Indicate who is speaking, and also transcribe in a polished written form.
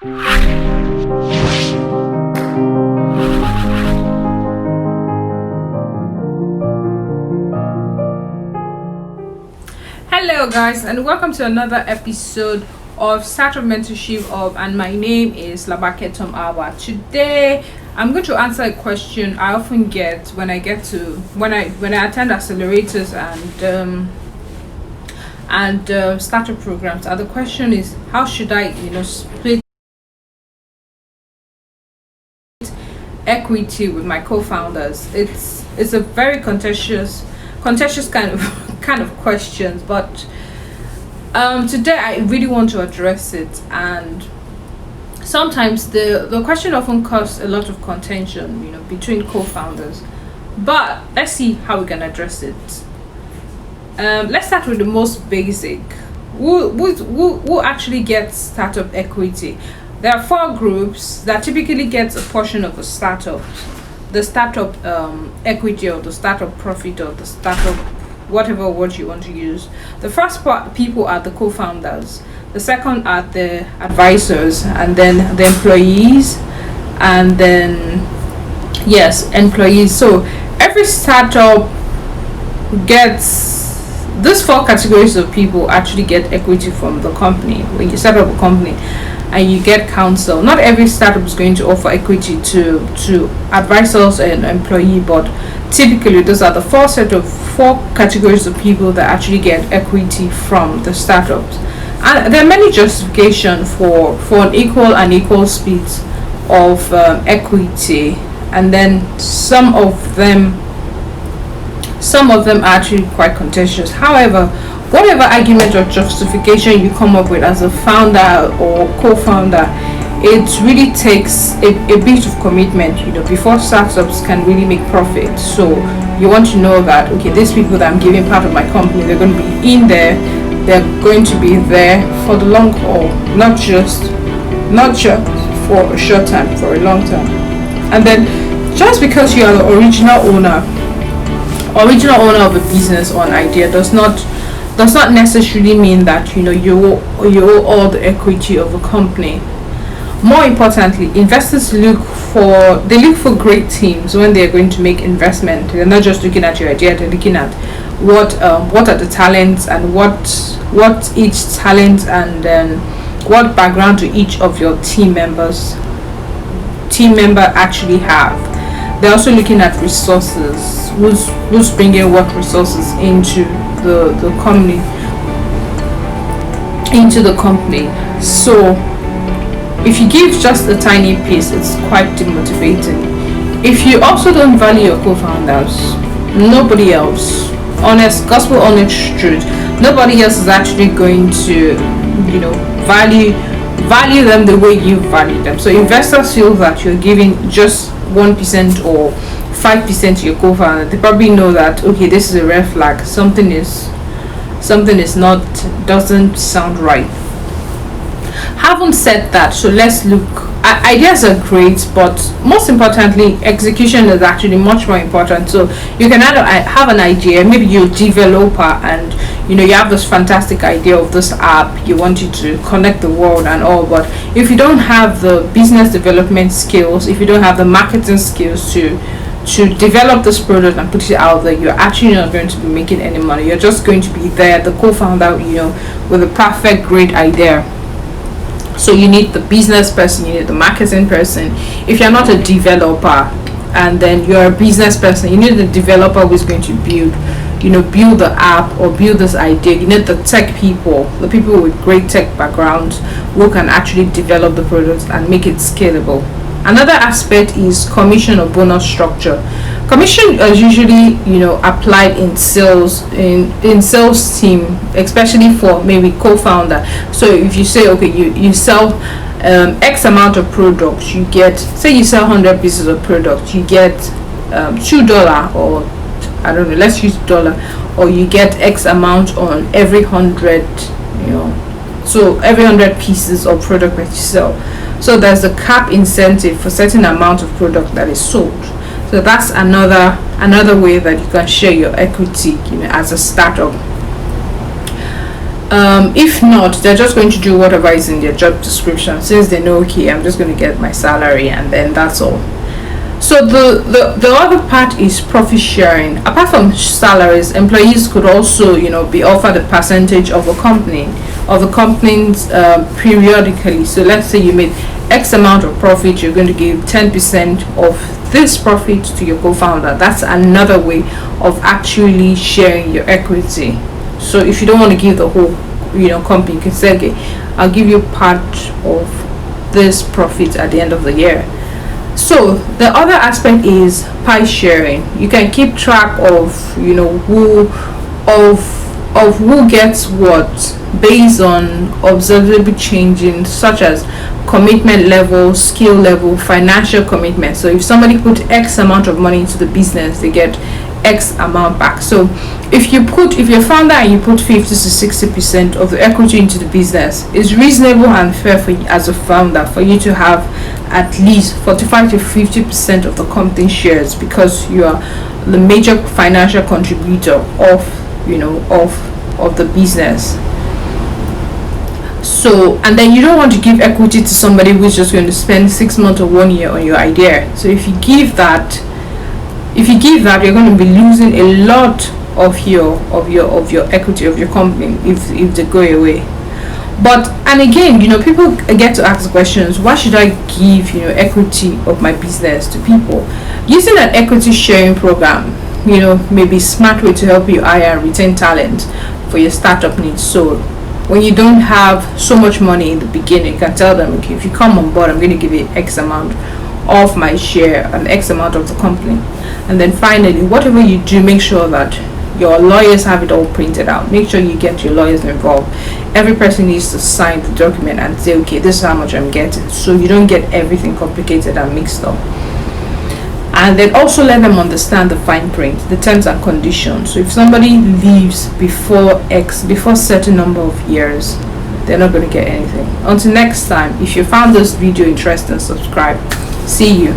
Speaker 1: Hello guys, and welcome to another episode of Startup Mentorship of, and my name is Labake Tom Awa. Today I'm going to answer a question I often get when I attend accelerators and startup programs. And the question is, how should I split equity with my co-founders? It's a very contentious kind of questions, but today I really want to address it. And sometimes the question often causes a lot of contention between co-founders, but let's see how we can address it. Let's start with the most basic. Who actually gets startup equity? There are four groups that typically gets a portion of the startup equity, or the startup profit, or the startup, whatever word you want to use. The first people are the co-founders. The second are the advisors, and then the employees, and then employees. So every startup gets these four categories of people actually get equity from the company. When you set up a company and you get counsel, not every startup is going to offer equity to advisors and employee, but typically those are the four categories of people that actually get equity from the startups. And there are many justifications for an equal split of equity, and then some of them are actually quite contentious. However, whatever argument or justification you come up with as a founder or co-founder, it really takes a bit of commitment before startups can really make profit. So you want to know that, okay, these people that I'm giving part of my company, they're going to be in there, they're going to be there for the long haul, not just for a short time, for a long time. And then just because you are the original owner of a business or an idea does not necessarily mean that you owe all the equity of a company. More importantly, investors look for great teams when they're going to make investment. They're not just looking at your idea, they're looking at what are the talents, and what each talent, and then what background to each of your team member actually have. They're also looking at resources, who's bringing what resources into the company. So if you give just a tiny piece, it's quite demotivating. If you also don't value your co-founders, nobody else, gospel honest truth, nobody else is actually going to value them the way you value them. So investors feel that you're giving just 1% or 5% to your co-founder. They probably know that, okay, this is a red flag, something doesn't sound right. Having said that, so let's look. Ideas are great, but most importantly, execution is actually much more important. So you can have an idea, maybe you're a developer, and you have this fantastic idea of this app, you want it to connect the world and all, but if you don't have the business development skills, if you don't have the marketing skills to develop this product and put it out there, you're actually not going to be making any money. You're just going to be there, the co-founder, with a perfect great idea. So you need the business person, you need the marketing person. If you're not a developer and then you're a business person, you need the developer who's going to build the app or build this idea. You need the tech people, the people with great tech backgrounds who can actually develop the product and make it scalable. Another aspect is commission or bonus structure. Commission is usually applied in sales team, especially for maybe co-founder. So if you say, okay, you sell X amount of products, you get, say you sell 100 pieces of product, you get $2, or I don't know, let's use dollar, or you get X amount on every 100, so every 100 pieces of product that you sell. So there's a cap incentive for certain amount of product that is sold. So that's another way that you can share your equity as a startup. If not, they're just going to do whatever is in their job description, since they know, okay, I'm just going to get my salary and then that's all. So the other part is profit sharing. Apart from salaries, employees could also, be offered a percentage of a company, of the company's periodically. So let's say you made X amount of profit, you're going to give 10% of this profit to your co-founder. That's another way of actually sharing your equity. So if you don't want to give the whole, company, you can say, okay, I'll give you part of this profit at the end of the year. So the other aspect is pie sharing. You can keep track of who gets what based on observable changing, such as commitment level, skill level, financial commitment. So if somebody put X amount of money into the business, they get X amount back. So if you're founder and you put 50 to 60% of the equity into the business, it's reasonable and fair for you as a founder for you to have at least 45 to 50% of the company shares, because you are the major financial contributor of the business. So, and then you don't want to give equity to somebody who's just going to spend 6 months or 1 year on your idea. So if you give that, you're going to be losing a lot of your equity of your company if they go away. But, and again, people get to ask questions, why should I give equity of my business to people? Using an equity sharing program may be a smart way to help you hire and retain talent for your startup needs. So when you don't have so much money in the beginning, you can tell them, okay, if you come on board, I'm going to give you X amount of my share and X amount of the company. And then finally, whatever you do, make sure that your lawyers have it all printed out. Make sure you get your lawyers involved. Every person needs to sign the document and say, okay, this is how much I'm getting, so you don't get everything complicated and mixed up. And then also let them understand the fine print, the terms and conditions. So if somebody leaves before certain number of years, they're not going to get anything. Until next time, if you found this video interesting, subscribe. See you.